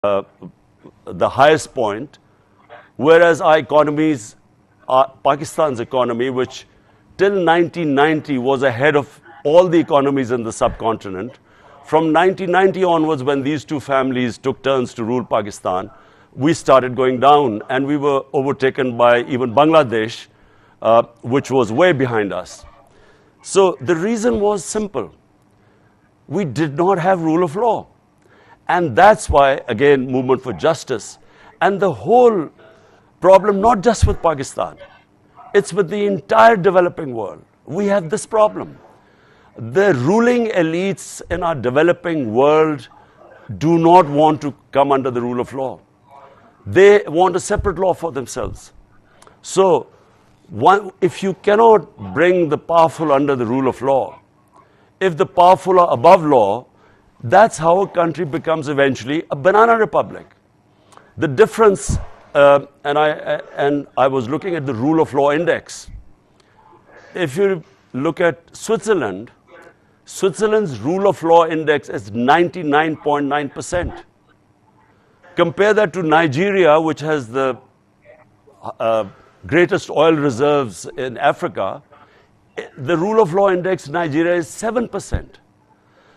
uh, the highest point, whereas our economies, Pakistan's economy, which till 1990 was ahead of all the economies in the subcontinent, from 1990 onwards, when these two families took turns to rule Pakistan, we started going down, and we were overtaken by even Bangladesh, which was way behind us. So the reason was simple. We did not have rule of law. And that's why, again, movement for justice. And the whole problem, not just with Pakistan, it's with the entire developing world. We have this problem. The ruling elites in our developing world do not want to come under the rule of law. They want a separate law for themselves. So, if you cannot bring the powerful under the rule of law, if the powerful are above law, that's how a country becomes eventually a banana republic. The difference, and I was looking at the rule of law index. If you look at Switzerland, Switzerland's rule of law index is 99.9%. Compare that to Nigeria, which has the greatest oil reserves in Africa. The rule of law index in Nigeria is 7%.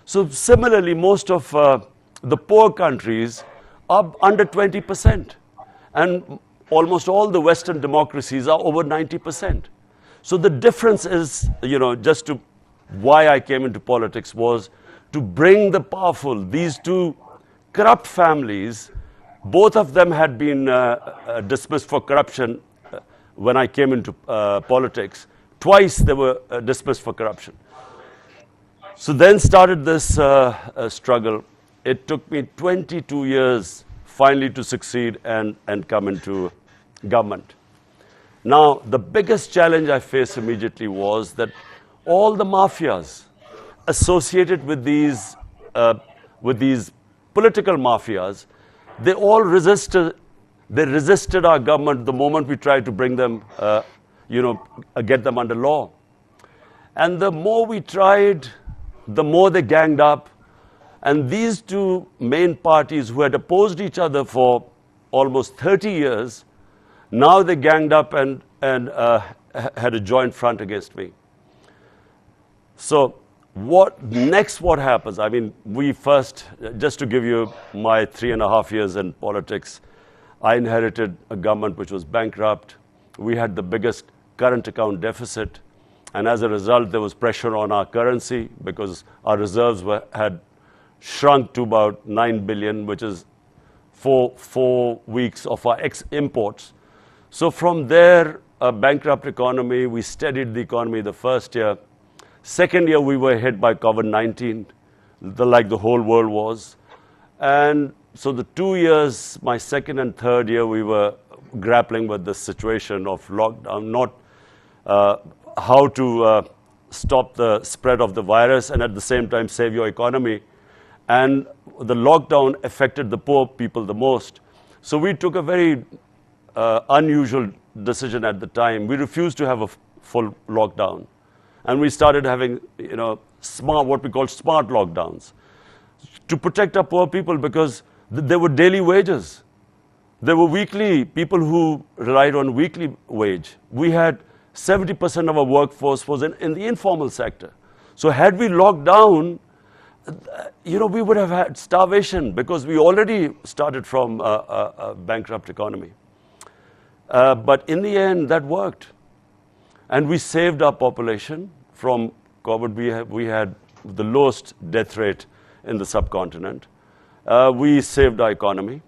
So similarly, most of the poor countries are under 20%. And almost all the Western democracies are over 90%. So the difference is, just to why I came into politics was to bring the powerful, these two corrupt families. Both of them had been dismissed for corruption when I came into politics. Twice they were dismissed for corruption. So then started this struggle. It took me 22 years finally to succeed and come into government. Now, the biggest challenge I faced immediately was that all the mafias associated with these political mafias, they all resisted. They resisted our government the moment we tried to bring them, get them under law. And the more we tried, the more they ganged up. And these two main parties who had opposed each other for almost 30 years, now they ganged up and had a joint front against me. So what happens? I mean, we first, just to give you my 3.5 years in politics, I inherited a government which was bankrupt. We had the biggest current account deficit. And as a result, there was pressure on our currency because our reserves had shrunk to about 9 billion, which is four weeks of our imports. So from there, a bankrupt economy, we steadied the economy the first year. Second year, we were hit by COVID-19, like the whole world was. And so the 2 years, my second and third year, we were grappling with the situation of lockdown, not how to stop the spread of the virus and at the same time save your economy. And the lockdown affected the poor people the most. So we took a very unusual decision at the time. We refused to have a full lockdown. And we started having, what we call smart lockdowns to protect our poor people because there were daily wages. There were weekly people who relied on weekly wage. We had 70% of our workforce was in the informal sector. So had we locked down, we would have had starvation because we already started from a bankrupt economy. But in the end, that worked. And we saved our population from COVID. We had the lowest death rate in the subcontinent. We saved our economy.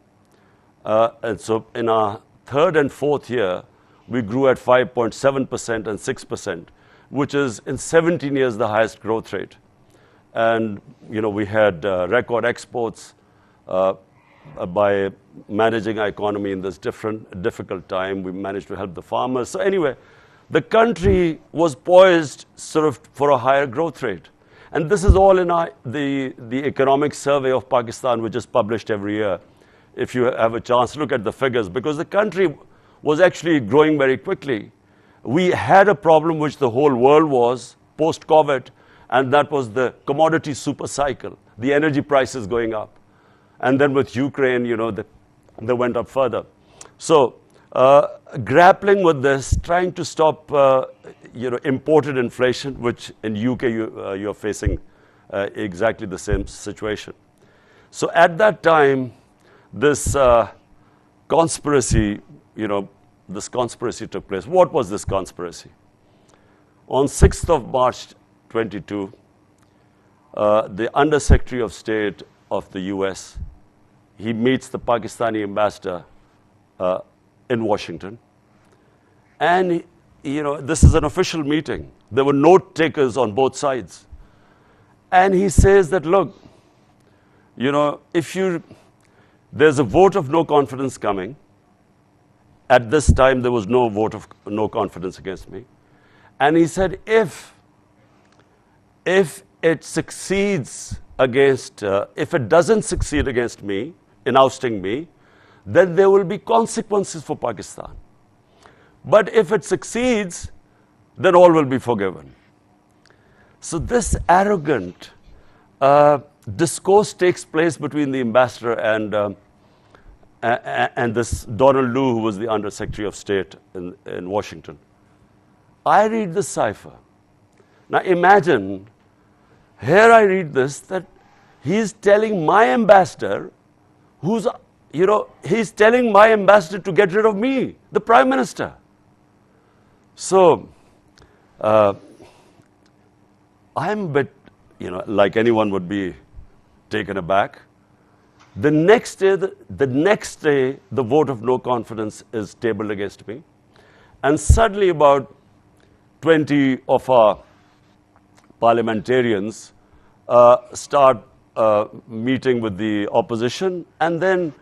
And so in our third and fourth year, we grew at 5.7% and 6%, which is in 17 years the highest growth rate. And we had record exports by managing our economy in this difficult time. We managed to help the farmers. So anyway, the country was poised sort of for a higher growth rate. And this is all in the economic survey of Pakistan, which is published every year. If you have a chance to look at the figures, because the country was actually growing very quickly. We had a problem which the whole world was post-COVID, and that was the commodity super cycle, the energy prices going up. And then with Ukraine, you know, they went up further. So grappling with this, trying to stop, you know, imported inflation, which in UK you're facing exactly the same situation. So at that time, this conspiracy, you know, this conspiracy took place. What was this conspiracy? On 6th of March 22, the Under-Secretary of State of the US, he meets the Pakistani ambassador in Washington. And, you know, this is an official meeting. There were note takers on both sides. And he says that, look, you know, there's a vote of no confidence coming. At this time, there was no vote of no confidence against me. And he said, if it succeeds against, if it doesn't succeed against me, in ousting me, then there will be consequences for Pakistan. But if it succeeds, then all will be forgiven. So this arrogant discourse takes place between the ambassador and this Donald Lu, who was the Under-Secretary of State in Washington. I read the cipher. Now imagine, here I read this, that he's telling my ambassador, he's telling my ambassador to get rid of me, the Prime Minister. So, I'm a bit, you know, like anyone would be taken aback. The next day, the vote of no confidence is tabled against me. And suddenly about 20 of our parliamentarians start meeting with the opposition. And then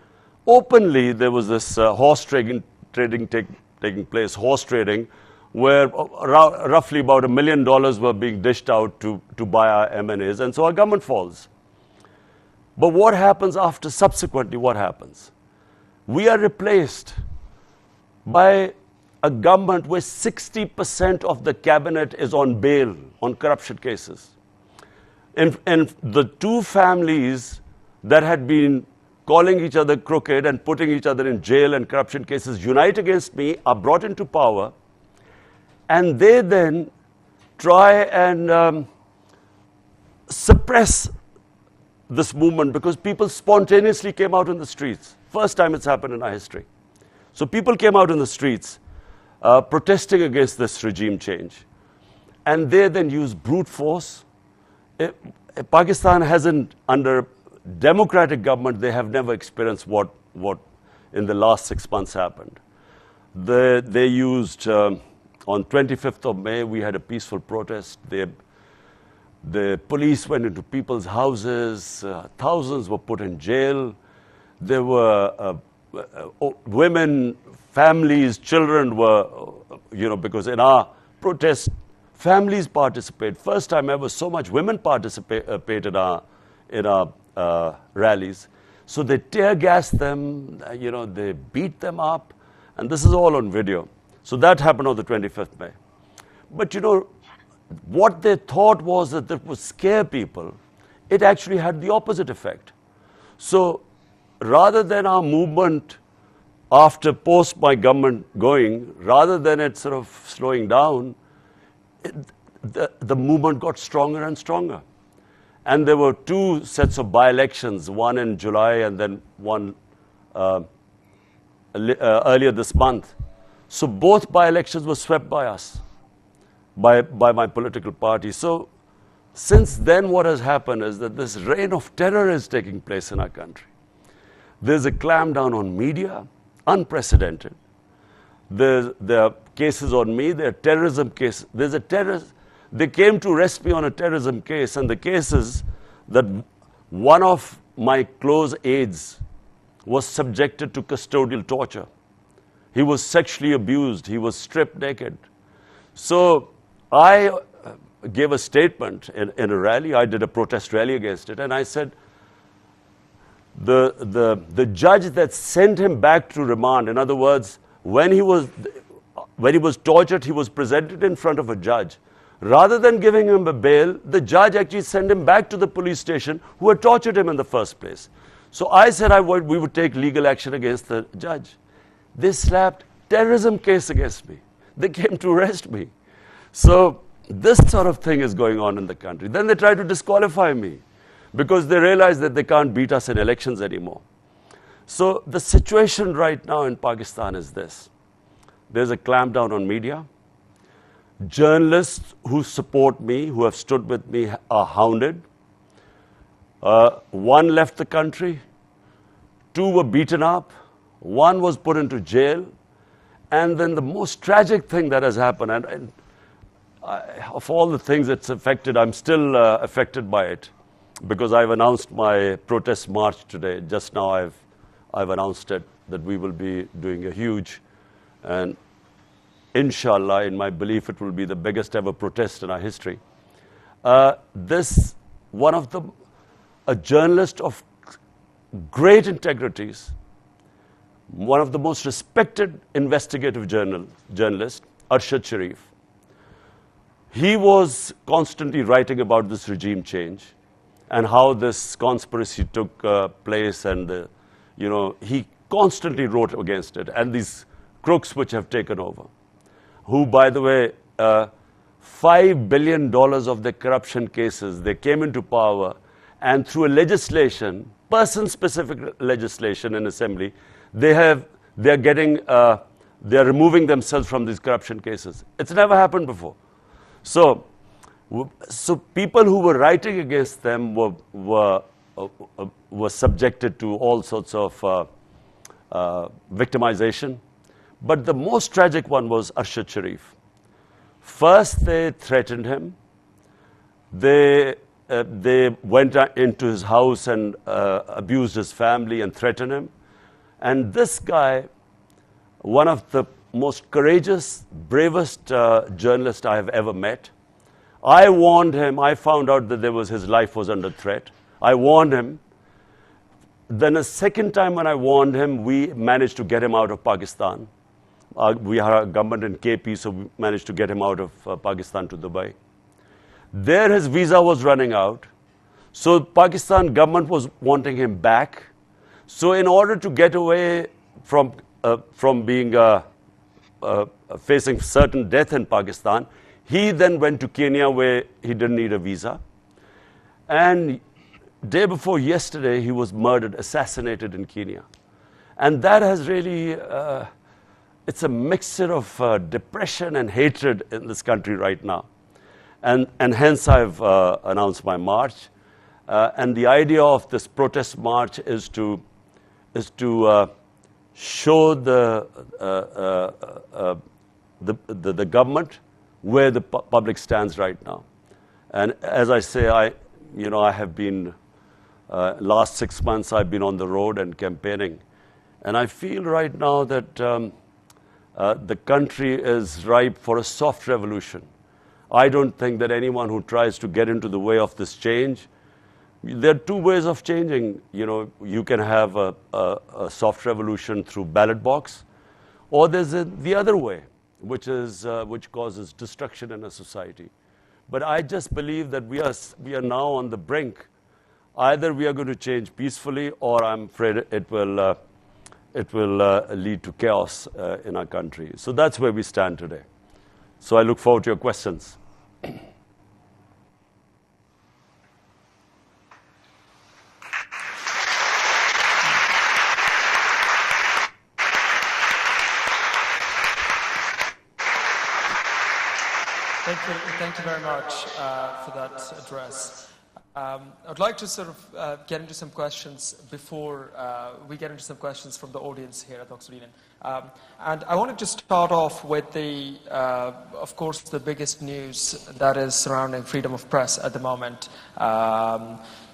openly there was this horse trading taking place, horse trading, where roughly about $1 million were being dished out to buy our M&As. And so our government falls. But what happens after, subsequently, what happens? We are replaced by a government where 60% of the cabinet is on bail on corruption cases. And the two families that had been calling each other crooked and putting each other in jail and corruption cases unite against me, are brought into power, and they then try and suppress this movement because people spontaneously came out in the streets. First time it's happened in our history. So people came out in the streets protesting against this regime change. And they then use brute force. Pakistan hasn't, under democratic government, they have never experienced what in the last 6 months happened. They used, on 25th of May, we had a peaceful protest. The police went into people's houses. Thousands were put in jail. There were women, families, children were, you know, because in our protest, families participate. First time ever, so much women participate in our rallies. So they tear gassed them, you know, they beat them up, and this is all on video. So that happened on the 25th May. But you know, what they thought was that it would scare people. It actually had the opposite effect. So rather than our movement after post my government going, rather than it sort of slowing down, the movement got stronger and stronger. And there were two sets of by-elections, one in July and then one earlier this month. So both by-elections were swept by us, by my political party. So since then what has happened is that this reign of terror is taking place in our country. There's a clampdown on media, unprecedented. There are cases on me, there are terrorism cases. They came to arrest me on a terrorism case, and the case is that one of my close aides was subjected to custodial torture. He was sexually abused, he was stripped naked. So I gave a statement in a rally, I did a protest rally against it, and I said, the judge that sent him back to remand, in other words, when he was tortured, he was presented in front of a judge. Rather than giving him a bail, the judge actually sent him back to the police station who had tortured him in the first place. So I said we would take legal action against the judge. They slapped terrorism case against me. They came to arrest me. So this sort of thing is going on in the country. Then they try to disqualify me because they realize that they can't beat us in elections anymore. So the situation right now in Pakistan is this. There's a clampdown on media. Journalists who support me, who have stood with me, are hounded. One left the country. 2 were beaten up. 1 was put into jail. And then the most tragic thing that has happened, and of all the things it's affected, I'm still affected by it because I've announced my protest march today. Just now I've announced it, that we will be doing a huge, and inshallah, in my belief, it will be the biggest ever protest in our history. A journalist of great integrities, one of the most respected investigative journalists, Arshad Sharif. He was constantly writing about this regime change and how this conspiracy took place, and he constantly wrote against it, and these crooks which have taken over, who, by the way, $5 billion of their corruption cases, they came into power, and through a legislation, person-specific legislation in assembly, they're removing themselves from these corruption cases. It's never happened before. So people who were writing against them were subjected to all sorts of victimization. But the most tragic one was Arshad Sharif. First, they threatened him. They went into his house and abused his family and threatened him. And this guy, one of the most courageous, bravest journalists I have ever met, I warned him. I found out that his life was under threat. I warned him. Then a second time when I warned him, we managed to get him out of Pakistan. We had a government in KP, so we managed to get him out of Pakistan to Dubai. There his visa was running out. So Pakistan government was wanting him back. So in order to get away from being facing certain death in Pakistan, he then went to Kenya where he didn't need a visa. And day before yesterday, he was murdered, assassinated in Kenya. And that has really, it's a mixture of depression and hatred in this country right now. And hence I've announced my march. And the idea of this protest march is to show the government where the public stands right now. And as I say, I have been, last 6 months I've been on the road and campaigning. And I feel right now that the country is ripe for a soft revolution. I don't think that anyone who tries to get into the way of this change, there are 2 ways of changing. You can have a soft revolution through ballot box, or there's the other way, which causes destruction in a society. But I just believe that we are now on the brink. Either we are going to change peacefully, or I'm afraid it will lead to chaos in our country. So that's where we stand today. So I look forward to your questions. Thank you very much for that address. I'd like to sort of get into some questions before we get into some questions from the audience here at Oxford Union. And I wanted to start off with of course, the biggest news that is surrounding freedom of press at the moment.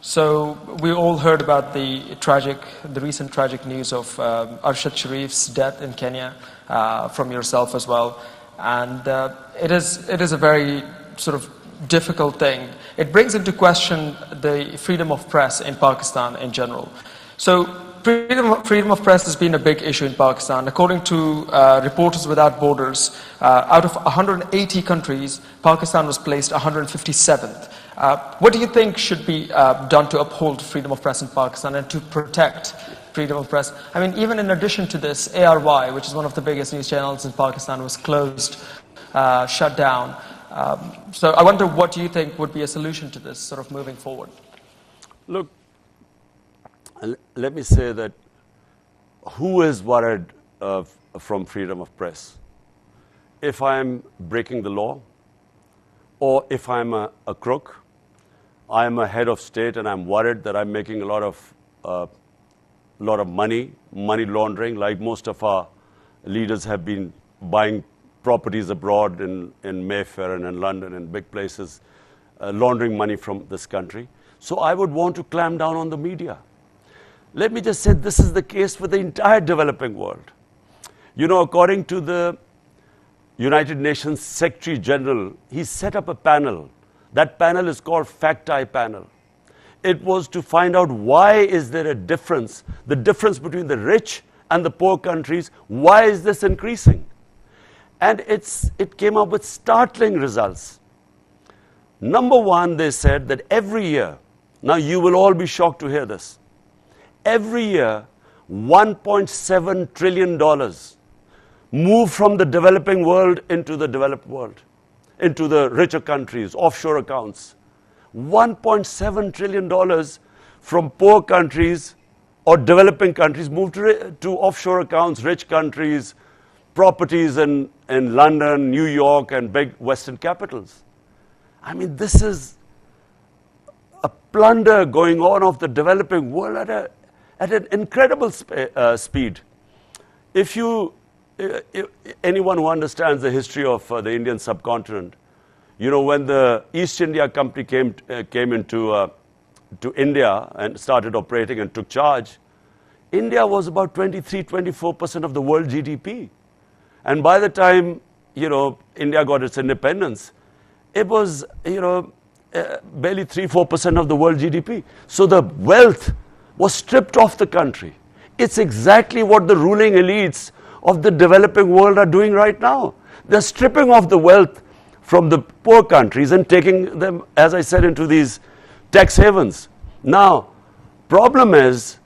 So we all heard about the recent tragic news of Arshad Sharif's death in Kenya, from yourself as well. And it is a very sort of difficult thing. It brings into question the freedom of press in Pakistan in general. So freedom of press has been a big issue in Pakistan. According to Reporters Without Borders, out of 180 countries, Pakistan was placed 157th What do you think should be done to uphold freedom of press in Pakistan and to protect freedom of press? I mean, even in addition to this, ARY, which is one of the biggest news channels in Pakistan, was closed, shut down. So I wonder, what do you think would be a solution to this sort of moving forward? Look, let me say that who is worried from freedom of press? If I'm breaking the law, or if I'm a crook, I'm a head of state and I'm worried that I'm making a lot of money laundering, like most of our leaders have been buying properties abroad in Mayfair and in London and big places, laundering money from this country. So I would want to clamp down on the media. Let me just say this is the case with the entire developing world. You know, according to the United Nations Secretary General, he set up a panel. That panel is called Fact-Eye Panel. It was to find out why is there a difference, the difference between the rich and the poor countries, why is this increasing? And it came up with startling results. Number one, they said that every year, now you will all be shocked to hear this, every year, $1.7 trillion move from the developing world into the developed world, into the richer countries, offshore accounts. $1.7 trillion from poor countries or developing countries move to offshore accounts, rich countries, properties in London, New York, and big Western capitals. I mean, this is a plunder going on of the developing world at an incredible speed. If anyone who understands the history of the Indian subcontinent, you know, when the East India Company came into to India and started operating and took charge, India was about 23-24% of the world GDP. And by the time, you know, India got its independence, it was, you know, barely 3-4% of the world GDP. So the wealth was stripped off the country. It's exactly what the ruling elites of the developing world are doing right now. They're stripping off the wealth from the poor countries and taking them, as I said, into these tax havens. Now, problem is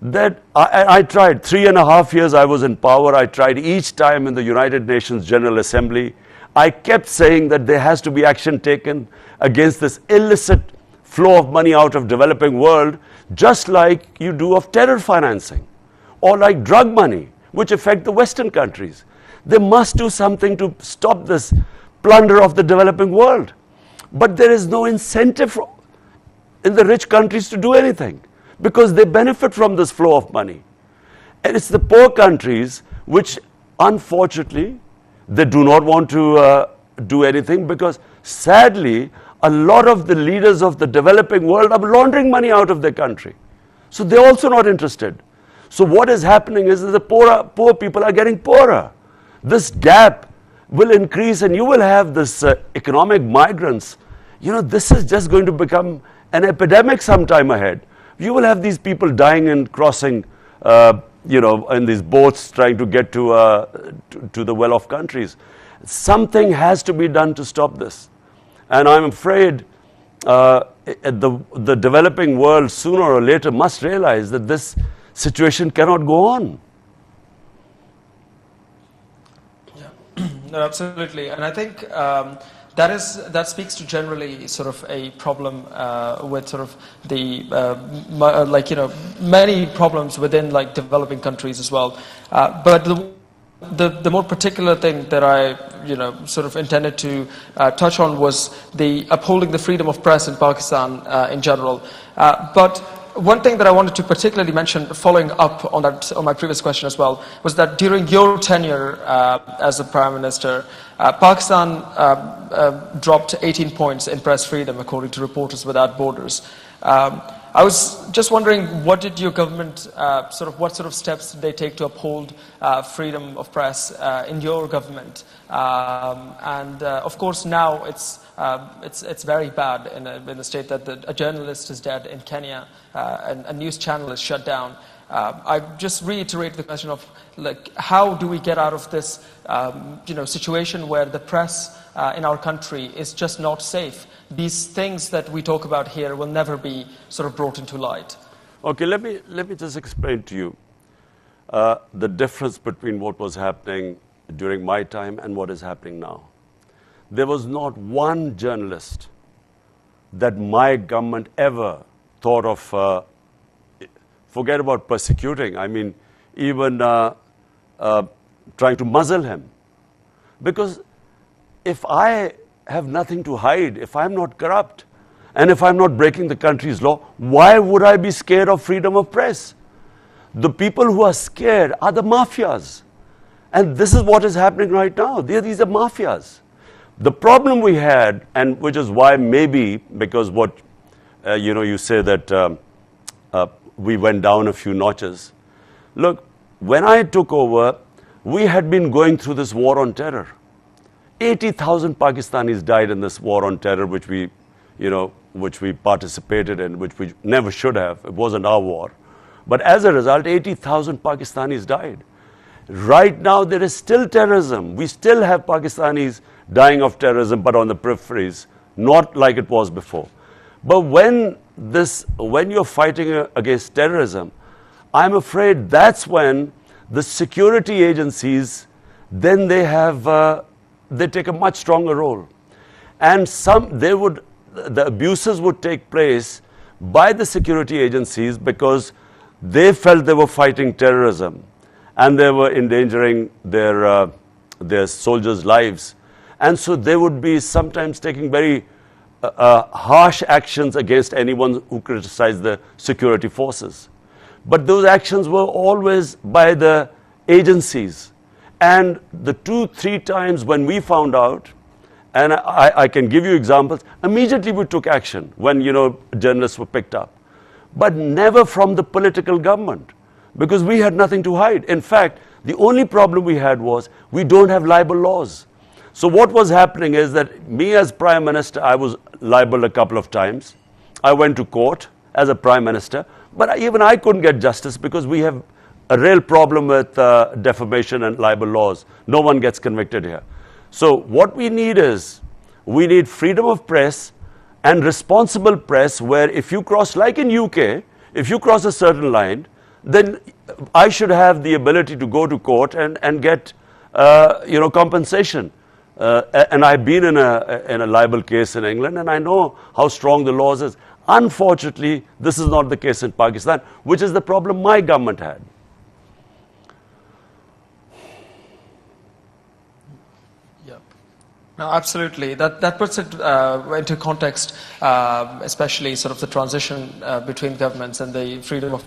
that I tried 3.5 years I was in power. I tried each time in the United Nations General Assembly. I kept saying that there has to be action taken against this illicit flow of money out of developing world, just like you do of terror financing or like drug money, which affect the Western countries. They must do something to stop this plunder of the developing world. But there is no incentive in the rich countries to do anything because they benefit from this flow of money. And it's the poor countries which, unfortunately, they do not want to do anything because, sadly, a lot of the leaders of the developing world are laundering money out of their country. So they're also not interested. So what is happening is that the poor people are getting poorer. This gap will increase and you will have this economic migrants. You know, this is just going to become an epidemic sometime ahead. You will have these people dying and crossing, you know, in these boats trying to get to the well-off countries. Something has to be done to stop this. And I'm afraid the developing world sooner or later must realize that this situation cannot go on. No, absolutely, and I think that speaks to generally sort of a problem with sort of the like, you know, many problems within like developing countries as well. But the more particular thing that I, you know, sort of intended to touch on was the upholding the freedom of press in Pakistan in general. But one thing that I wanted to particularly mention, following up on that, on my previous question as well, was that during your tenure as the Prime Minister, Pakistan dropped 18 points in press freedom, according to Reporters Without Borders. I was just wondering, what did your government, what sort of steps did they take to uphold freedom of press in your government? Of course, now it's very bad in the state that a journalist is dead in Kenya and a news channel is shut down. I just reiterate the question of, like, how do we get out of this situation where the press in our country is just not safe? These things that we talk about here will never be sort of brought into light. Okay, let me just explain to you the difference between what was happening during my time and what is happening now. There was not one journalist that my government ever thought of, forget about persecuting, I mean, even trying to muzzle him. Because if I have nothing to hide, if I'm not corrupt, and if I'm not breaking the country's law, why would I be scared of freedom of press? The people who are scared are the mafias. And this is what is happening right now. These are mafias. The problem we had, and which is why maybe, because what, you say that we went down a few notches. Look, when I took over, we had been going through this war on terror. 80,000 Pakistanis died in this war on terror, which we participated in, which we never should have. It wasn't our war. But as a result, 80,000 Pakistanis died. Right now, there is still terrorism. We still have Pakistanis dying of terrorism, but on the peripheries, not like it was before. But when you're fighting against terrorism, I'm afraid that's when the security agencies, then they take a much stronger role. And the abuses would take place by the security agencies because they felt they were fighting terrorism and they were endangering their soldiers' lives. And so they would be sometimes taking very harsh actions against anyone who criticized the security forces. But those actions were always by the agencies. And the 2-3 times when we found out, and I can give you examples, immediately we took action when, journalists were picked up. But never from the political government, because we had nothing to hide. In fact, the only problem we had was we don't have libel laws. So what was happening is that me as Prime Minister, I was libeled a couple of times. I went to court as a Prime Minister, but even I couldn't get justice because we have a real problem with defamation and libel laws. No one gets convicted here. So what we need freedom of press and responsible press, where if you cross, like in UK, if you cross a certain line, then I should have the ability to go to court and get compensation. And I've been in a libel case in England, and I know how strong the laws is. Unfortunately, this is not the case in Pakistan, which is the problem my government had. No, absolutely. That puts it into context, especially sort of the transition between governments and the freedom of.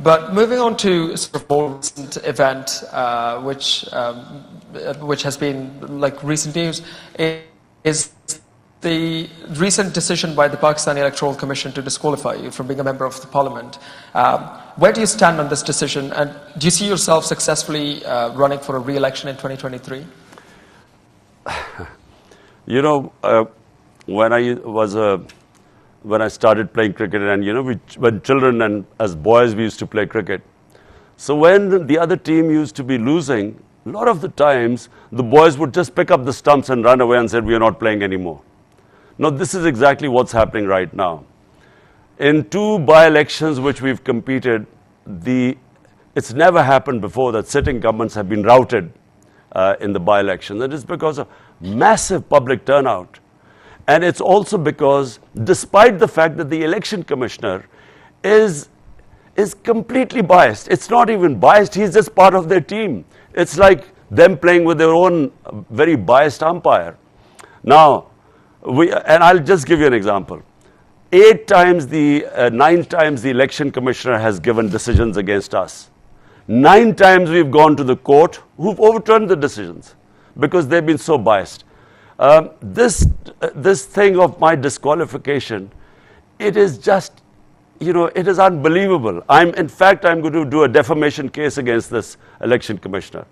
But moving on to sort of more recent event, which has been like recent news, is the recent decision by the Pakistani Electoral Commission to disqualify you from being a member of the parliament. Where do you stand on this decision, and do you see yourself successfully running for a re-election in 2023? When I started playing cricket, and when children and as boys we used to play cricket. So when the other team used to be losing, a lot of the times the boys would just pick up the stumps and run away and said, "We are not playing anymore." Now this is exactly what's happening right now. In 2 by-elections which we've competed, it's never happened before that sitting governments have been routed in the by-elections. And it's because of massive public turnout. And it's also because, despite the fact that the election commissioner is completely biased, it's not even biased, he's just part of their team. It's like them playing with their own very biased umpire. Now, and I'll just give you an example. 9 times the election commissioner has given decisions against us. 9 times we've gone to the court who've overturned the decisions because they've been so biased. This thing of my disqualification, it is just, it is unbelievable. In fact, I'm going to do a defamation case against this election commissioner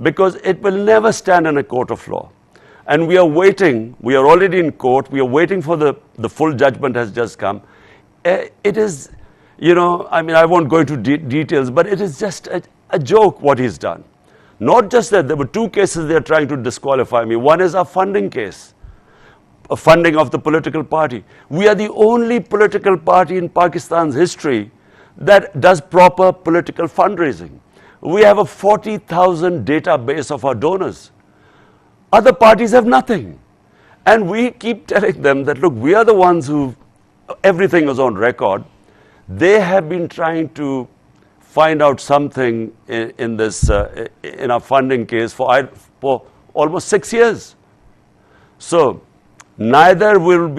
because it will never stand in a court of law. And we are waiting, we are already in court, we are waiting for the full judgment has just come. It is you know, I mean, I won't go into details, but it is just a joke what he's done. Not just that, there were two cases they are trying to disqualify me. One is a funding case, a funding of the political party. We are the only political party in Pakistan's history that does proper political fundraising. We have a 40,000 database of our donors. Other parties have nothing. And we keep telling them that, look, we are the ones who, everything is on record. They have been trying to find out something in this, in our funding case for almost 6 years. So, neither will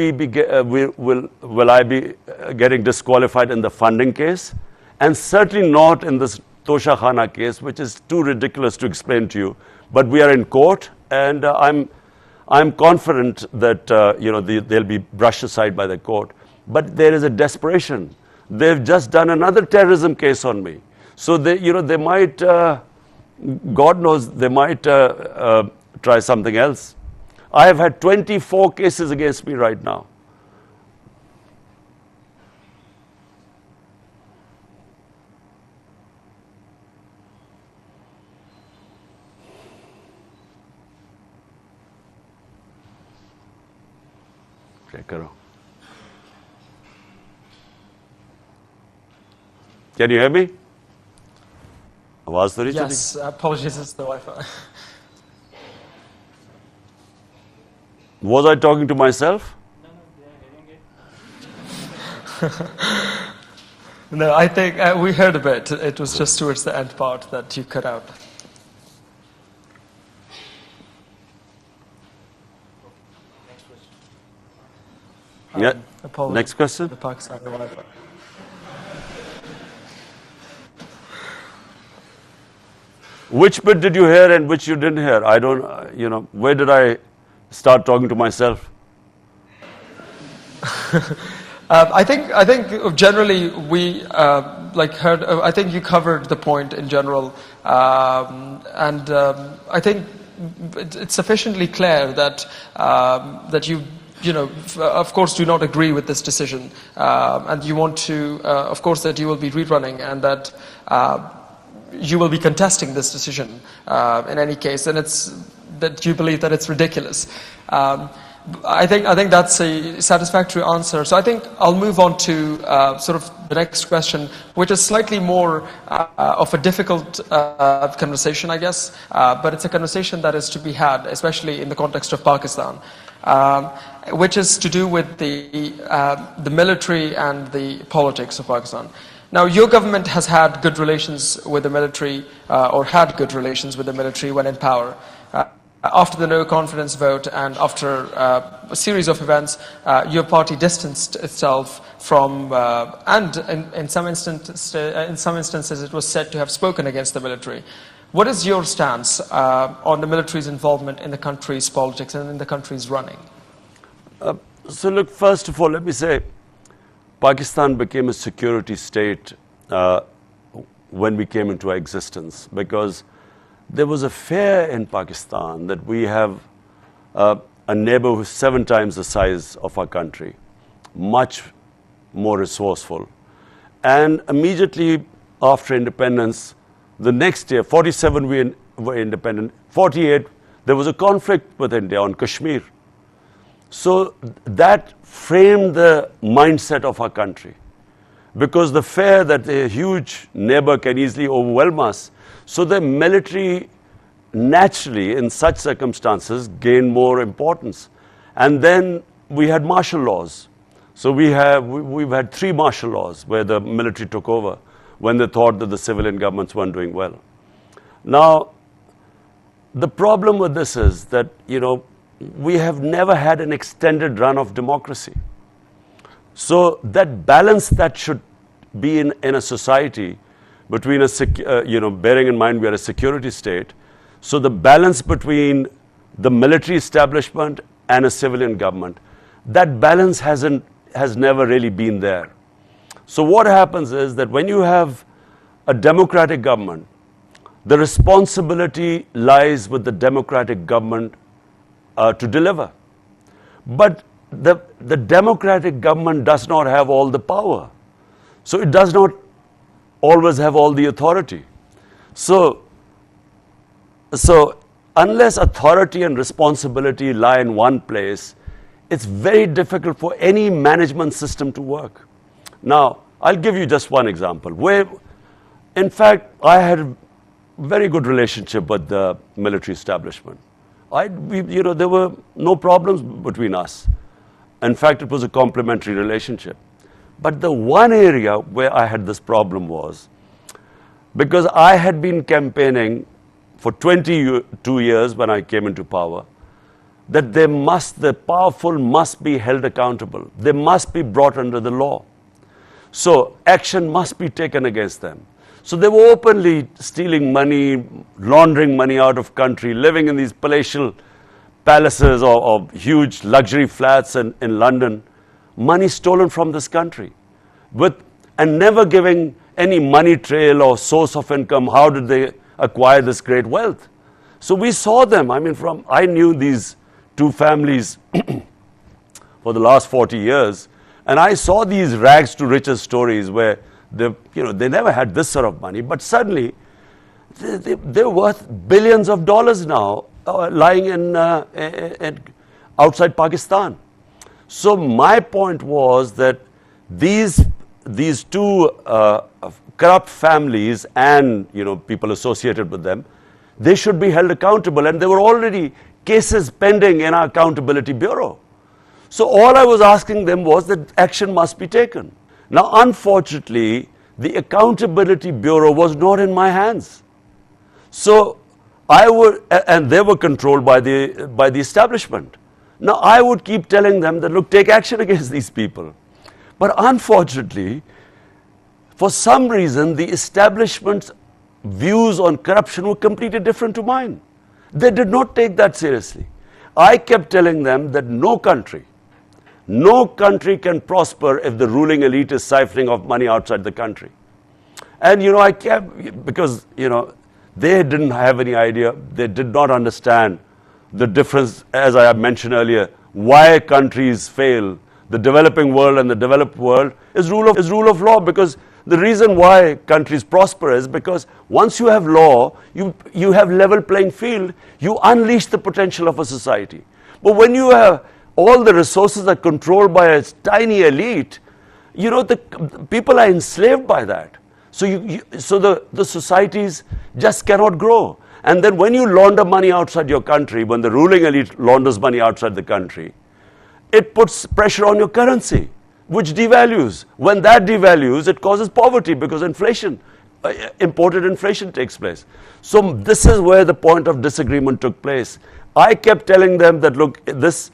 I be getting disqualified in the funding case, and certainly not in this Tosha Khana case, which is too ridiculous to explain to you. But we are in court, and I'm confident that you know, they'll be brushed aside by the court. But there is a desperation. They've just done another terrorism case on me. So they, you know, they might, God knows, they might try something else. I have had 24 cases against me right now. Karo. Can you hear me? Yes, apologies, it's the Wi-Fi. Was I talking to myself? No, I think we heard a bit. It was just towards the end part that you cut out. Yeah. Next question. The Pakistani Wi-Fi. Which bit did you hear and which you didn't hear? I don't, you know, where did I start talking to myself? I think generally we heard. I think you covered the point in general, and I think it's sufficiently clear that that you know, of course, do not agree with this decision, and you want to, of course, that you will be rerunning, and that you will be contesting this decision in any case, and it's that you believe that it's ridiculous. I think that's a satisfactory answer. So I think I'll move on to sort of the next question, which is slightly more of a difficult conversation, I guess, but it's a conversation that is to be had, especially in the context of Pakistan, which is to do with the military and the politics of Pakistan. Now, your government has had good relations with the military, or had good relations with the military when in power. After the no confidence vote and after a series of events, your party distanced itself from, and in some instances it was said to have spoken against the military. What is your stance on the military's involvement in the country's politics and in the country's running? So look, first of all, let me say, Pakistan became a security state when we came into existence, because there was a fear in Pakistan that we have a neighbor who's 7 times the size of our country, much more resourceful. And immediately after independence, the next year, 47 we were independent, 48 there was a conflict with India on Kashmir. So that framed the mindset of our country, because the fear that a huge neighbor can easily overwhelm us. So the military naturally in such circumstances gained more importance. And then we had martial laws. So we've had 3 martial laws where the military took over when they thought that the civilian governments weren't doing well. Now, the problem with this is that, you know, we have never had an extended run of democracy. So that balance that should be in a society between you know, bearing in mind we are a security state, so the balance between the military establishment and a civilian government, that balance has never really been there. So what happens is that when you have a democratic government, the responsibility lies with the democratic government to deliver. But the democratic government does not have all the power. So it does not always have all the authority. So unless authority and responsibility lie in one place, it's very difficult for any management system to work. Now, I'll give you just one example where, in fact, I had a very good relationship with the military establishment. There were no problems between us. In fact, it was a complementary relationship. But the one area where I had this problem was because I had been campaigning for 22 years when I came into power, that the powerful must be held accountable. They must be brought under the law. So action must be taken against them. So they were openly stealing money, laundering money out of country, living in these palatial palaces or huge luxury flats in London, money stolen from this country, and never giving any money trail or source of income. How did they acquire this great wealth? So we saw them. I knew these two families for the last 40 years, and I saw these rags to riches stories where they never had this sort of money, but suddenly they're worth billions of dollars now, lying in outside Pakistan. So my point was that these two corrupt families and people associated with them, they should be held accountable, and there were already cases pending in our accountability bureau. So all I was asking them was that action must be taken. Now, unfortunately, the accountability bureau was not in my hands. So and they were controlled by the establishment. Now, I would keep telling them that, look, take action against these people. But unfortunately, for some reason, the establishment's views on corruption were completely different to mine. They did not take that seriously. I kept telling them that no country can prosper if the ruling elite is siphoning off money outside the country. And I kept, because they didn't have any idea, they did not understand the difference, as I have mentioned earlier, why countries fail. The developing world and the developed world is rule of law, because the reason why countries prosper is because once you have law, you have level playing field, you unleash the potential of a society. But when you have all the resources are controlled by a tiny elite, the people are enslaved by that. So the societies just cannot grow. And then when you launder money outside your country, when the ruling elite launders money outside the country, it puts pressure on your currency, which devalues. When that devalues, it causes poverty because inflation, imported inflation takes place. So this is where the point of disagreement took place. I kept telling them that, look, this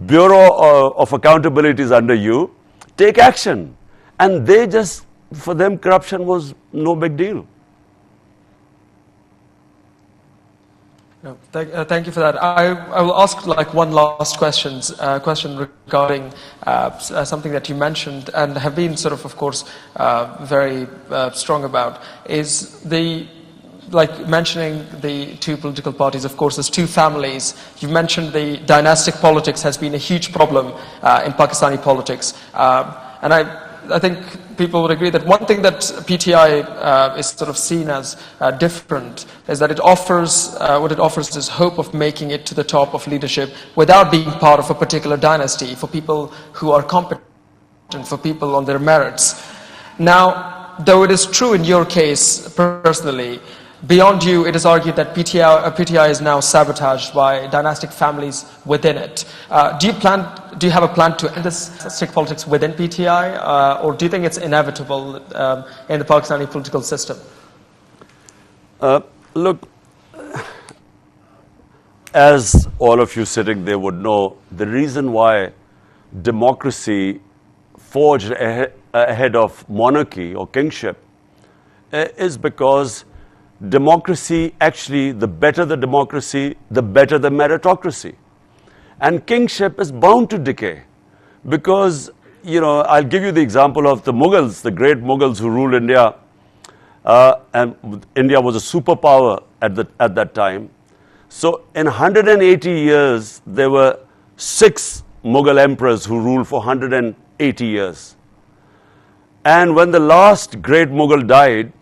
Bureau of Accountability is under you, take action. And for them, corruption was no big deal. No, thank you for that. I will ask one last question regarding something that you mentioned and have been of course, very strong about, is mentioning the two political parties, of course, as two families. You mentioned the dynastic politics has been a huge problem in Pakistani politics. And I think people would agree that one thing that PTI is seen as different is that it offers, what it offers is hope of making it to the top of leadership without being part of a particular dynasty, for people who are competent, for people on their merits. Now, though it is true in your case personally, beyond you, it is argued that PTI is now sabotaged by dynastic families within it. Do you have a plan to end this dynastic politics within PTI, or do you think it's inevitable in the Pakistani political system? Look, as all of you sitting there would know, the reason why democracy forged ahead of monarchy or kingship is because democracy, actually, the better the democracy, the better the meritocracy. And kingship is bound to decay because, I'll give you the example of the Mughals, the great Mughals who ruled India. And India was a superpower at that time. So in 180 years, there were 6 Mughal emperors who ruled for 180 years. And when the last great Mughal died,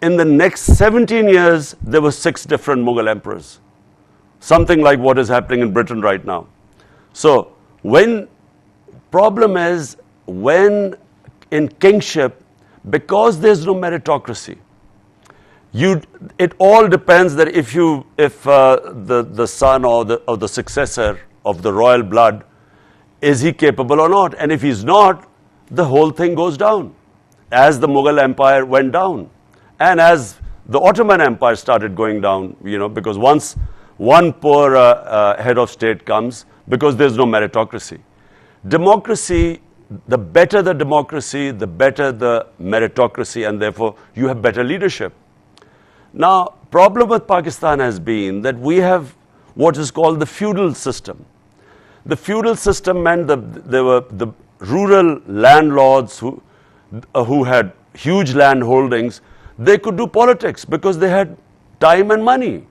in the next 17 years, there were 6 different Mughal emperors. Something like what is happening in Britain right now. So, problem is, when in kingship, because there's no meritocracy, it all depends that if the son or the successor of the royal blood, is he capable or not? And if he's not, the whole thing goes down, as the Mughal Empire went down. And as the Ottoman Empire started going down, because once one poor head of state comes, because there's no meritocracy. Democracy, the better the democracy, the better the meritocracy, and therefore you have better leadership. Now, problem with Pakistan has been that we have what is called the feudal system. The feudal system meant there were the rural landlords who had huge land holdings. They could do politics because they had time and money.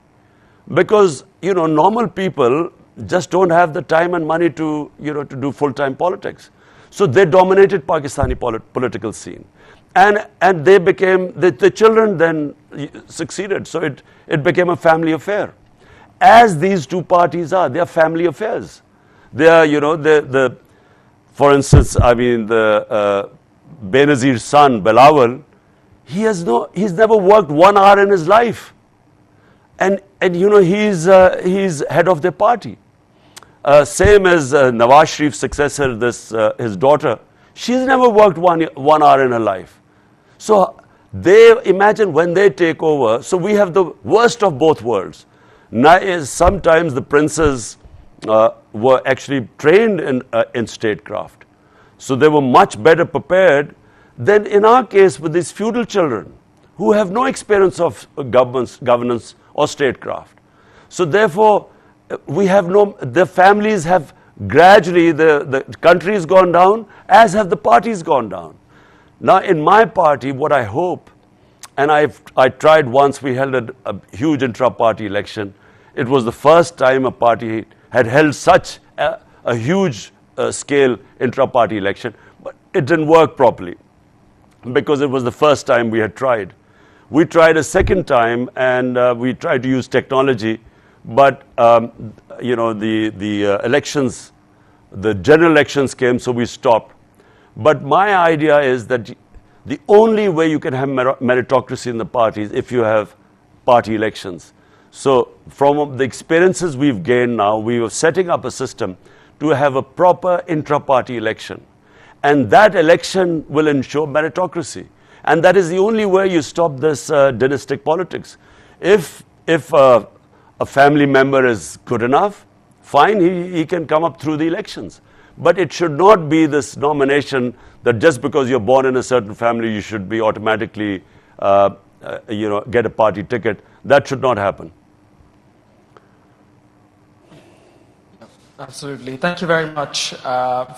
Because, normal people just don't have the time and money to do full-time politics. So they dominated Pakistani political scene. And they became, the children then succeeded. So it became a family affair. As these two parties are, they are family affairs. They are, for instance, the Benazir's son, Bilawal, he's never worked 1 hour in his life. And he's head of their party. Same as Nawaz Sharif's successor, his daughter, she's never worked one hour in her life. So they imagine when they take over, so we have the worst of both worlds. Sometimes the princes were actually trained in statecraft. So they were much better prepared than in our case with these feudal children who have no experience of governance or statecraft. So therefore, the families have gradually, the country has gone down, as have the parties gone down. Now in my party, what I hope, and I tried once, we held a huge intra-party election. It was the first time a party had held such a huge scale intra-party election, but it didn't work properly because it was the first time we had tried. We tried a second time, and we tried to use technology, but the elections, the general elections came, so we stopped. But my idea is that the only way you can have meritocracy in the party is if you have party elections. So from the experiences we've gained now, we were setting up a system to have a proper intra-party election. And that election will ensure meritocracy. And that is the only way you stop this dynastic politics. If a family member is good enough, fine, he can come up through the elections. But it should not be this nomination that just because you're born in a certain family, you should be automatically, get a party ticket. That should not happen. Absolutely. Thank you very much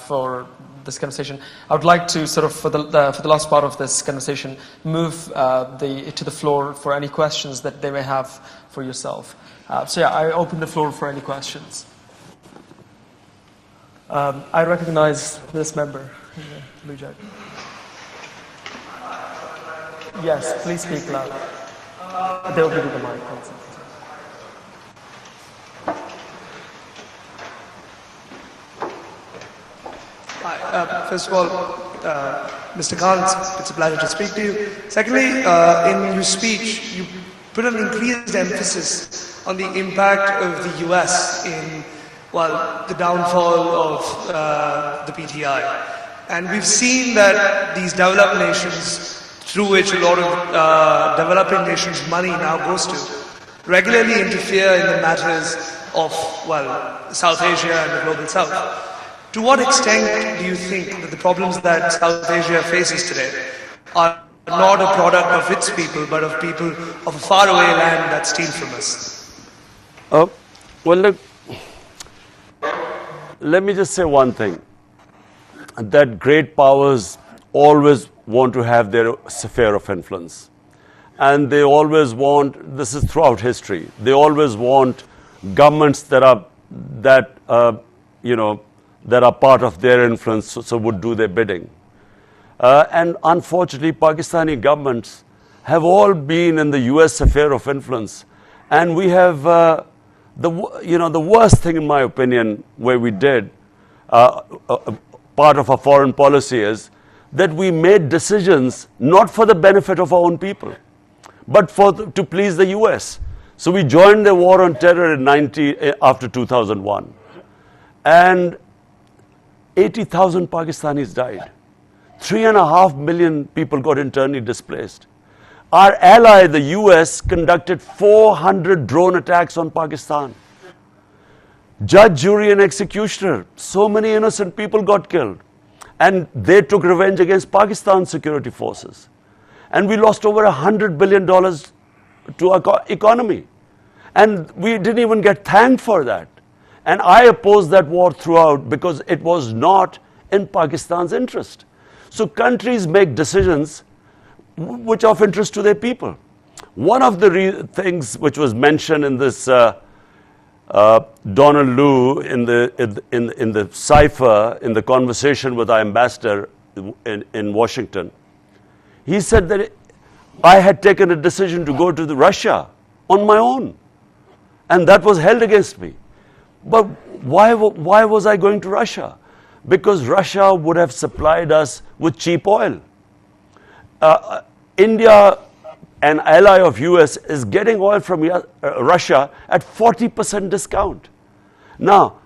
for this conversation. I would like to sort of, for the last part of this conversation, move to the floor for any questions that they may have for yourself. So yeah, I open the floor for any questions. I recognize this member in the blue jacket. Yes, please speak loud. They will give you the mic. Hi. First of all, Mr. Khan, it's a pleasure to speak to you. Secondly, in your speech, you put an increased emphasis on the impact of the US in, the downfall of the PTI. And we've seen that these developed nations, through which a lot of developing nations' money now goes to, regularly interfere in the matters of, South Asia and the global South. To what extent do you think that the problems that South Asia faces today are not a product of its people, but of people of a faraway land that steal from us? Look, let me just say one thing, that great powers always want to have their sphere of influence. And they always want, this is throughout history, they always want governments that are part of their influence, so would do their bidding. And unfortunately, Pakistani governments have all been in the US sphere of influence. And we have, the worst thing in my opinion, where we did, part of our foreign policy is that we made decisions not for the benefit of our own people, but to please the US. So we joined the war on terror after 2001. And 80,000 Pakistanis died. 3.5 million people got internally displaced. Our ally, the US, conducted 400 drone attacks on Pakistan. Judge, jury, and executioner. So many innocent people got killed. And they took revenge against Pakistan's security forces. And we lost over $100 billion to our economy. And we didn't even get thanked for that. And I opposed that war throughout because it was not in Pakistan's interest. So countries make decisions which are of interest to their people. One of the things which was mentioned in this Donald Lu in the cipher, in the conversation with our ambassador in Washington, he said that I had taken a decision to go to Russia on my own. And that was held against me. But why was I going to Russia? Because Russia would have supplied us with cheap oil. India, an ally of US, is getting oil from Russia at 40% discount. Now,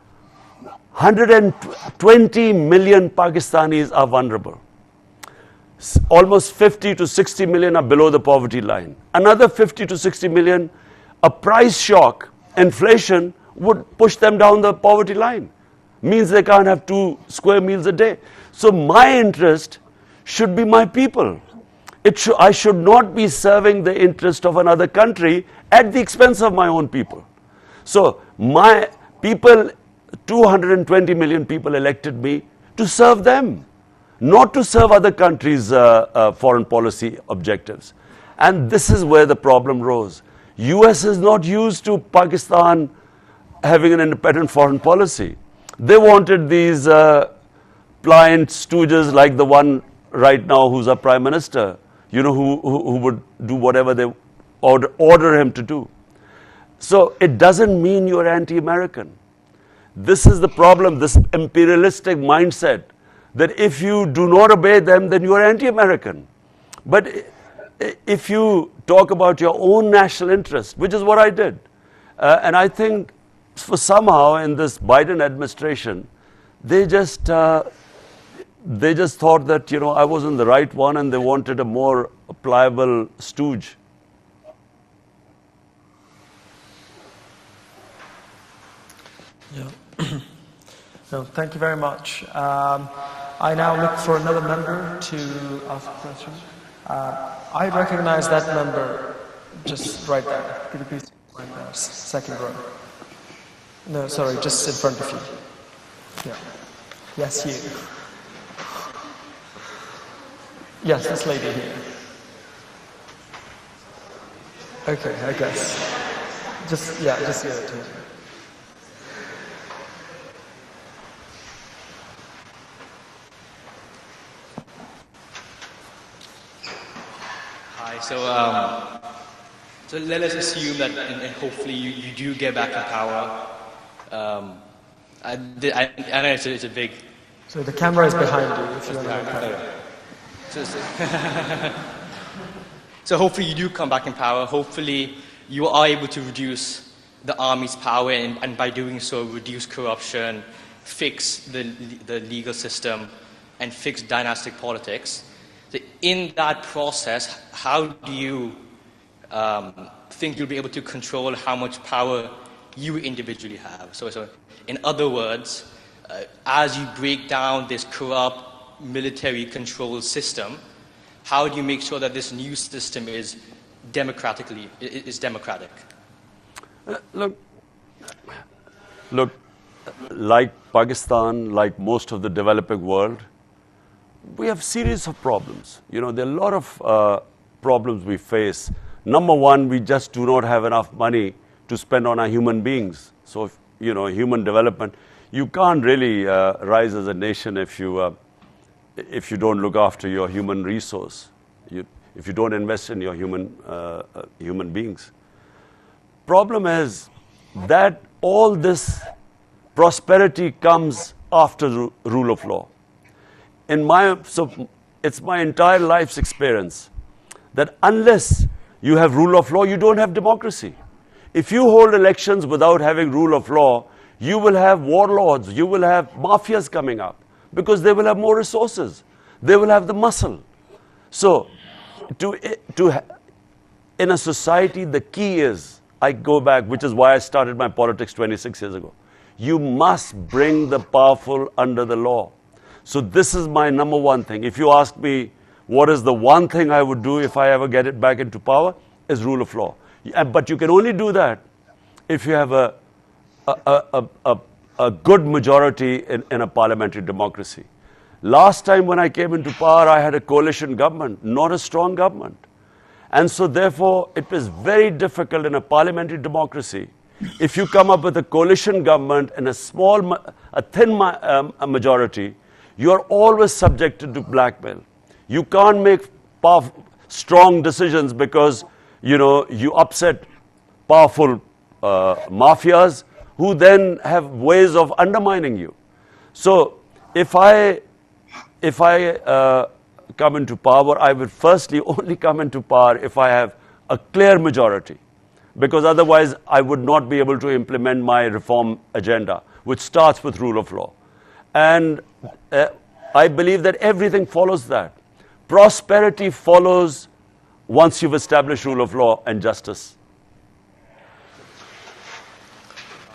120 million Pakistanis are vulnerable. Almost 50 to 60 million are below the poverty line. Another 50 to 60 million, a price shock, inflation, would push them down the poverty line. Means they can't have 2 square meals a day. So my interest should be my people. I should not be serving the interest of another country at the expense of my own people. So my people, 220 million people elected me to serve them, not to serve other countries' foreign policy objectives. And this is where the problem rose. US is not used to Pakistan having an independent foreign policy. They wanted these pliant stooges like the one right now who's our prime minister, who would do whatever they order him to do. So it doesn't mean you're anti-American. This is the problem, this imperialistic mindset that if you do not obey them, then you are anti-American. But if you talk about your own national interest, which is what I did, and I think for somehow in this Biden administration, they just thought that I wasn't the right one, and they wanted a more pliable stooge. Yeah. No, thank you very much. I now look for another member to ask a question. I recognize that member just right there. Could you please right there, second row? No, sorry, just in front of you. Yeah. Yes, you. Yes, this lady here. Okay, I guess. Just give it to me. Hi, so let us assume that and hopefully you do get back in power. I know it's a big... So the camera is behind you if you want to look at it. So hopefully you do come back in power. Hopefully you are able to reduce the army's power and by doing so reduce corruption, fix the legal system, and fix dynastic politics. So in that process, how do you think you'll be able to control how much power you individually have? So in other words, as you break down this corrupt military control system, how do you make sure that this new system is democratic? Look, like Pakistan, like most of the developing world, we have series of problems. There are a lot of problems we face. Number one, we just do not have enough money to spend on our human beings. So, if, human development, you can't really rise as a nation if you if you don't look after your human resource, if you don't invest in your human beings. Problem is that all this prosperity comes after the rule of law. So it's my entire life's experience that unless you have rule of law, you don't have democracy. If you hold elections without having rule of law, you will have warlords, you will have mafias coming up, because they will have more resources. They will have the muscle. So, in a society, the key is, I go back, which is why I started my politics 26 years ago. You must bring the powerful under the law. So this is my number one thing. If you ask me, what is the one thing I would do if I ever get it back into power, is rule of law. But you can only do that if you have a good majority in a parliamentary democracy. Last time when I came into power, I had a coalition government, not a strong government. And so therefore, it was very difficult in a parliamentary democracy. If you come up with a coalition government and a thin majority, you are always subjected to blackmail. You can't make strong decisions because, you upset powerful mafias who then have ways of undermining you. So if I come into power, I would firstly only come into power if I have a clear majority, because otherwise I would not be able to implement my reform agenda, which starts with rule of law. And I believe that everything follows that. Prosperity follows once you've established rule of law and justice.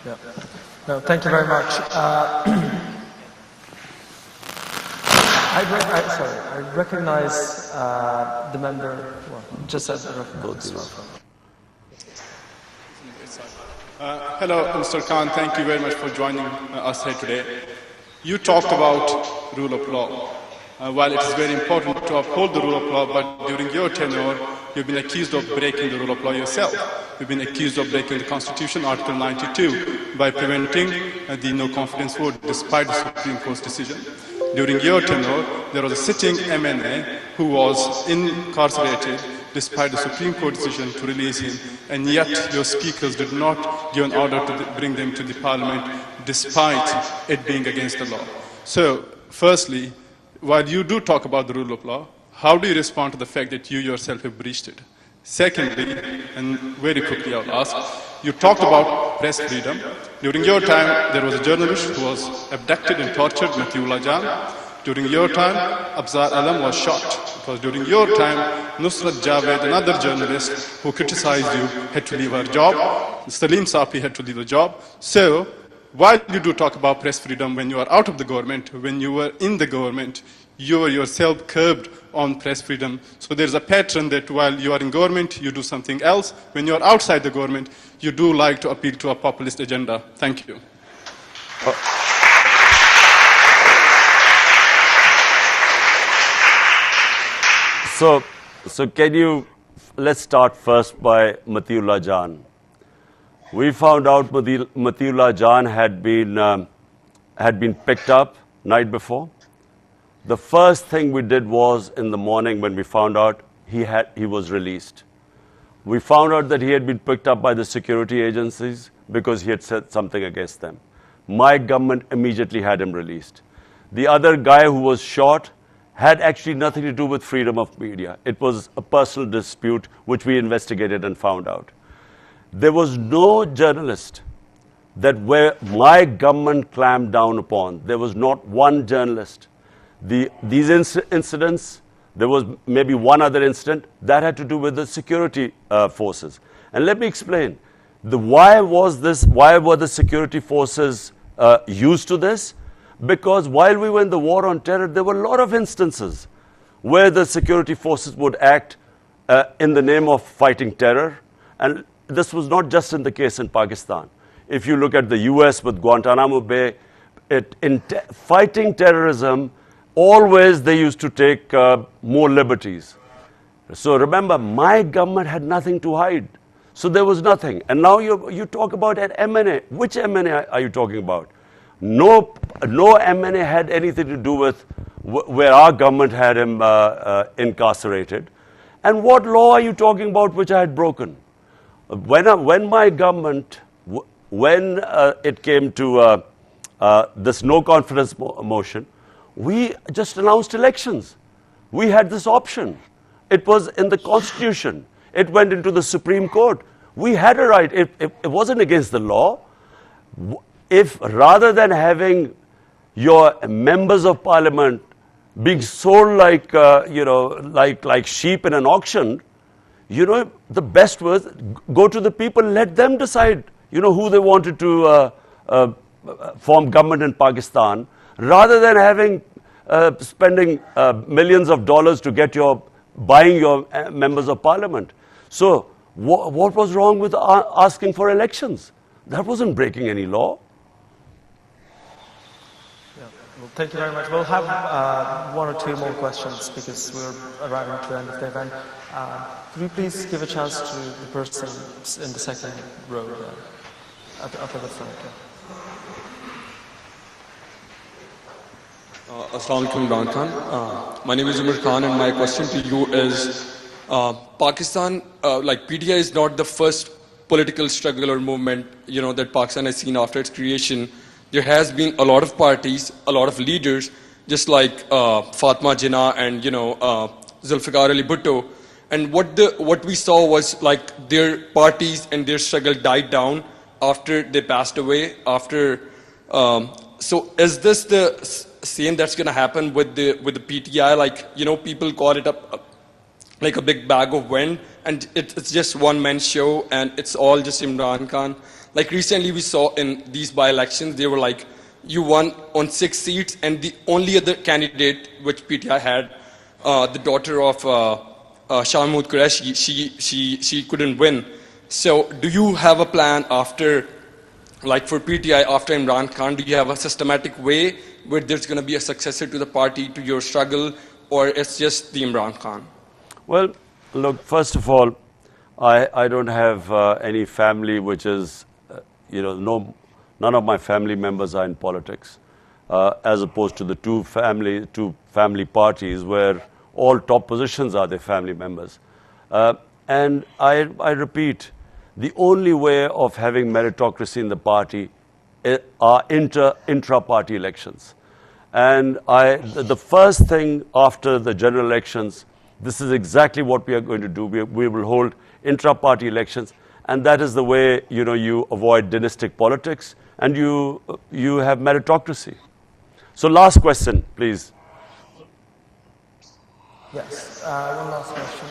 Yeah. No, thank you very much. I recognize the member, just as a reference. Hello, Mr. Khan. Thank you very much for joining us here today. You talked about rule of law. While it is very important to uphold the rule of law, but during your tenure, you've been accused of breaking the rule of law yourself. You've been accused of breaking the Constitution, Article 92, by preventing the no-confidence vote despite the Supreme Court's decision. During your tenure, there was a sitting MNA who was incarcerated despite the Supreme Court decision to release him, and yet your speakers did not give an order to bring them to the Parliament despite it being against the law. So, firstly, while you do talk about the rule of law, how do you respond to the fact that you yourself have breached it? Secondly, and very quickly I'll ask, you talked about press freedom. During your time, there was a journalist who was abducted and tortured, Matiullah Jan. During your time, Abzar Alam was shot. It was during your time, Nusrat Javed, another journalist who criticized you, had to leave her job. Salim Safi had to leave the job. So, while you do talk about press freedom when you are out of the government, when you were in the government, you were yourself curbed on press freedom. So there's a pattern that while you are in government, you do something else. When you are outside the government, you do like to appeal to a populist agenda. Thank you. So let's start first by Matiullah Jan. We found out Matiullah Jan had been picked up night before. The first thing we did was, in the morning when we found out, he was released. We found out that he had been picked up by the security agencies because he had said something against them. My government immediately had him released. The other guy who was shot had actually nothing to do with freedom of media. It was a personal dispute which we investigated and found out. There was no journalist where my government clamped down upon. There was not one journalist. These incidents, there was maybe one other incident that had to do with the security forces. And let me explain. Why were the security forces used to this? Because while we were in the war on terror, there were a lot of instances where the security forces would act in the name of fighting terror. And this was not just in the case in Pakistan. If you look at the US with Guantanamo Bay, fighting terrorism, always they used to take more liberties. So remember, my government had nothing to hide. So there was nothing. And now you talk about an MNA. Which MNA are you talking about? No MNA had anything to do with where our government had him incarcerated. And what law are you talking about which I had broken? When my government, when it came to this no confidence motion, we just announced elections. We had this option. It was in the Constitution. It went into the Supreme Court. We had a right. It wasn't against the law. If rather than having your members of parliament being sold like, like sheep in an auction, the best was go to the people, let them decide, who they wanted to form government in Pakistan, rather than having spending millions of dollars to get buying your members of parliament. So what was wrong with asking for elections? That wasn't breaking any law. Yeah. Well, thank you very much. We'll have one or two more questions because we're arriving to the end of the event. Could we please give a chance to the person in the second row there, up at the front? Assalamu alaikum, Imran Khan. My name is Umar Khan, and my question to you is, Pakistan, like PTI is not the first political struggle or movement, that Pakistan has seen after its creation. There has been a lot of parties, a lot of leaders, just like Fatma Jinnah and, Zulfikar Ali Bhutto. And what we saw was like their parties and their struggle died down after they passed away. So is this the same that's going to happen with the PTI? Like, people caught it up like a big bag of wind, and it's just one man show, and it's all just Imran Khan. Like recently we saw in these by-elections, they were like, you won on 6 seats, and the only other candidate which PTI had, the daughter of Shah Mahmood Qureshi, she couldn't win. So do you have a plan after, like for PTI after Imran Khan, do you have a systematic way where there's going to be a successor to the party, to your struggle, or it's just the Imran Khan? Well, look, first of all, I don't have any family which is, none of my family members are in politics, as opposed to the two family parties where all top positions are their family members. And I repeat, the only way of having meritocracy in the party are intra-party elections. And the first thing after the general elections, this is exactly what we are going to do. We will hold intra-party elections, and that is the way you avoid dynastic politics and you have meritocracy. So last question, please. Yes, one last question.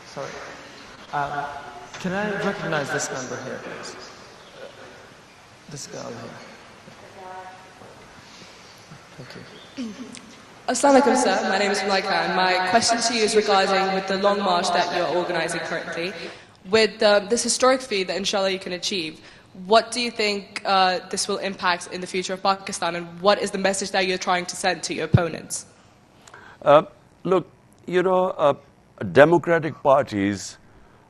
Sorry. Can I recognize this member here, please? This girl here. Thank you. Assalamu alaikum, sir. My name is Malaika, and my question to you is regarding with the long march that you're organising currently. With this historic feat that inshallah you can achieve, what do you think this will impact in the future of Pakistan, and what is the message that you're trying to send to your opponents? Look, democratic parties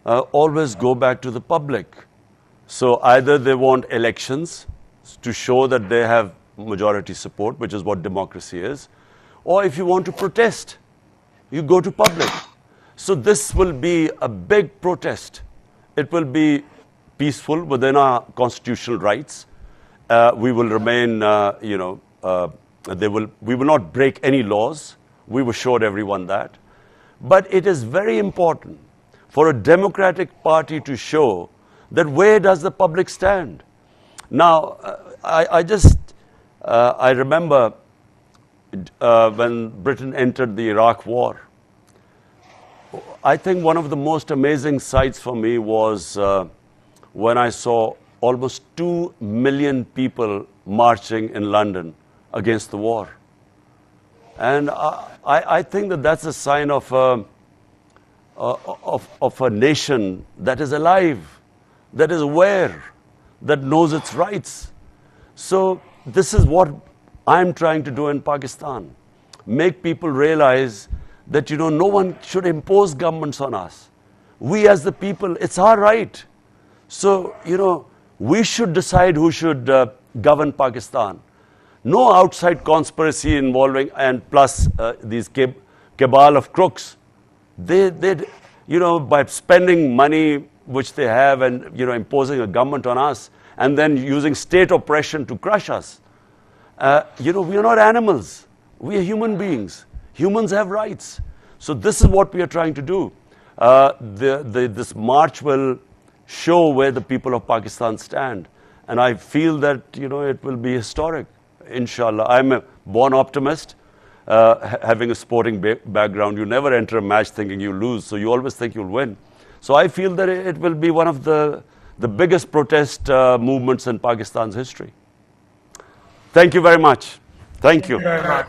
always go back to the public. So either they want elections to show that they have majority support, which is what democracy is, or if you want to protest, you go to public. So this will be a big protest. It will be peaceful within our constitutional rights. We will remain, we will not break any laws. We've assured everyone that. But it is very important for a democratic party to show that where does the public stand. Now, I remember when Britain entered the Iraq war. I think one of the most amazing sights for me was when I saw almost 2 million people marching in London against the war. And I think that that's a sign of a nation that is alive, that is aware, that knows its rights. So this is what I'm trying to do in Pakistan. Make people realize that, no one should impose governments on us. We as the people, it's our right. So, we should decide who should govern Pakistan. No outside conspiracy involving, and plus these cabal of crooks. They, you know, by spending money which they have and, you know, imposing a government on us and then using state oppression to crush us. You know, we are not animals. We are human beings. Humans have rights. So this is what we are trying to do. This march will show where the people of Pakistan stand. And I feel that, you know, it will be historic, inshallah. I'm a born optimist, having a sporting background. You never enter a match thinking you lose, so you always think you'll win. So I feel that it will be one of the biggest protest movements in Pakistan's history. Thank you very much. Thank you. Thank you very much.